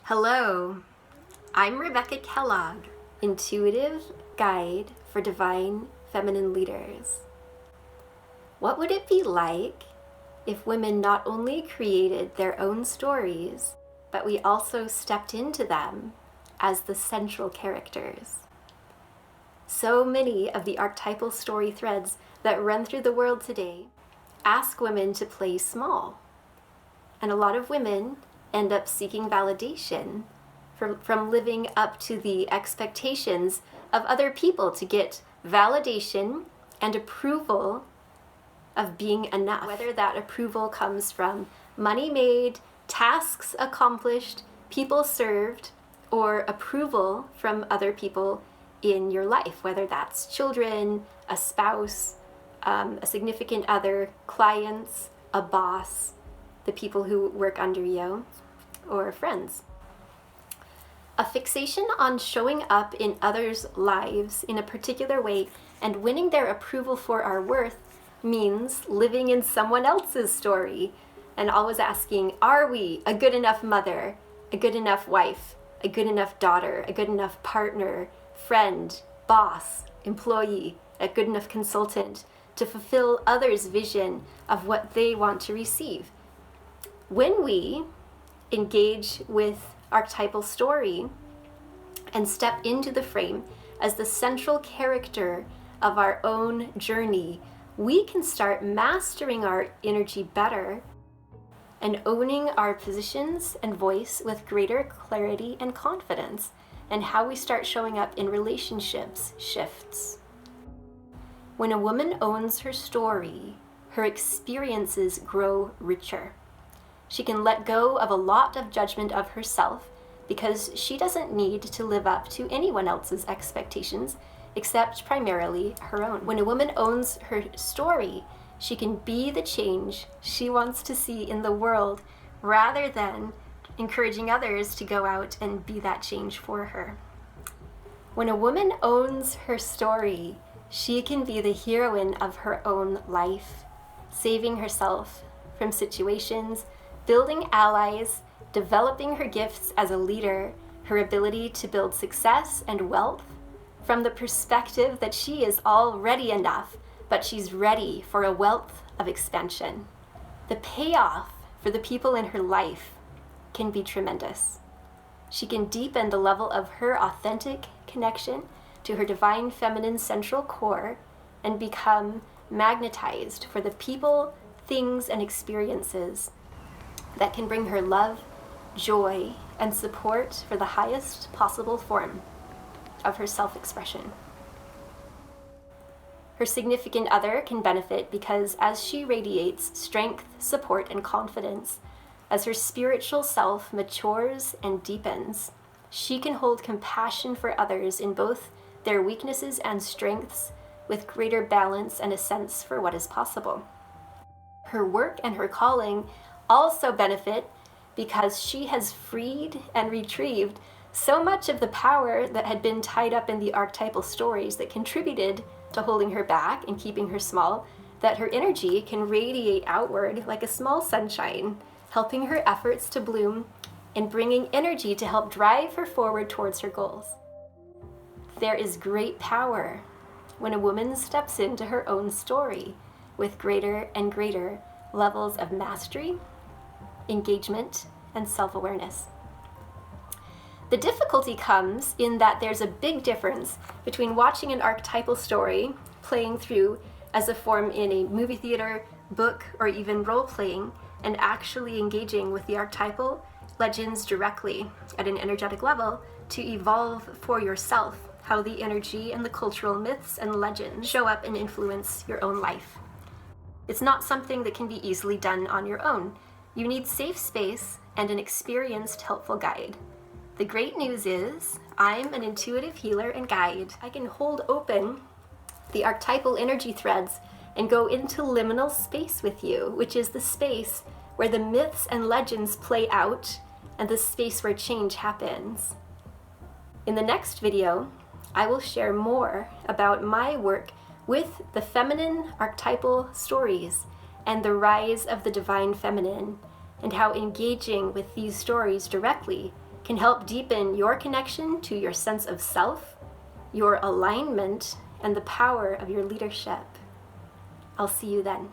Hello, I'm Rebecca Kellogg, Intuitive Guide for Divine Feminine Leaders. What would it be like if women not only created their own stories, but we also stepped into them as the central characters? So many of the archetypal story threads that run through the world today ask women to play small. And a lot of women end up seeking validation from living up to the expectations of other people to get validation and approval of being enough. Whether that approval comes from money made, tasks accomplished, people served, or approval from other people in your life, whether that's children, a spouse, a significant other, clients, a boss, the people who work under you, or friends. A fixation on showing up in others' lives in a particular way and winning their approval for our worth means living in someone else's story and always asking, are we a good enough mother, a good enough wife, a good enough daughter, a good enough partner, friend, boss, employee, a good enough consultant to fulfill others' vision of what they want to receive? When we engage with archetypal story and step into the frame as the central character of our own journey, we can start mastering our energy better and owning our positions and voice with greater clarity and confidence, and how we start showing up in relationships shifts. When a woman owns her story, her experiences grow richer. She can let go of a lot of judgment of herself because she doesn't need to live up to anyone else's expectations except primarily her own. When a woman owns her story, she can be the change she wants to see in the world rather than encouraging others to go out and be that change for her. When a woman owns her story, she can be the heroine of her own life, saving herself from situations, building allies, developing her gifts as a leader, her ability to build success and wealth from the perspective that she is already enough, but she's ready for a wealth of expansion. The payoff for the people in her life can be tremendous. She can deepen the level of her authentic connection to her divine feminine central core and become magnetized for the people, things, and experiences that can bring her love, joy, and support for the highest possible form of her self-expression. Her significant other can benefit because as she radiates strength, support, and confidence, as her spiritual self matures and deepens, she can hold compassion for others in both their weaknesses and strengths with greater balance and a sense for what is possible. Her work and her calling also benefit because she has freed and retrieved so much of the power that had been tied up in the archetypal stories that contributed to holding her back and keeping her small, that her energy can radiate outward like a small sunshine, helping her efforts to bloom and bringing energy to help drive her forward towards her goals. There is great power when a woman steps into her own story with greater and greater levels of mastery, engagement, and self-awareness. The difficulty comes in that there's a big difference between watching an archetypal story playing through as a form in a movie theater, book, or even role-playing, and actually engaging with the archetypal legends directly at an energetic level to evolve for yourself how the energy and the cultural myths and legends show up and influence your own life. It's not something that can be easily done on your own. You need safe space and an experienced, helpful guide. The great news is, I'm an intuitive healer and guide. I can hold open the archetypal energy threads and go into liminal space with you, which is the space where the myths and legends play out and the space where change happens. In the next video, I will share more about my work with the feminine archetypal stories and the rise of the divine feminine, and how engaging with these stories directly can help deepen your connection to your sense of self, your alignment, and the power of your leadership. I'll see you then.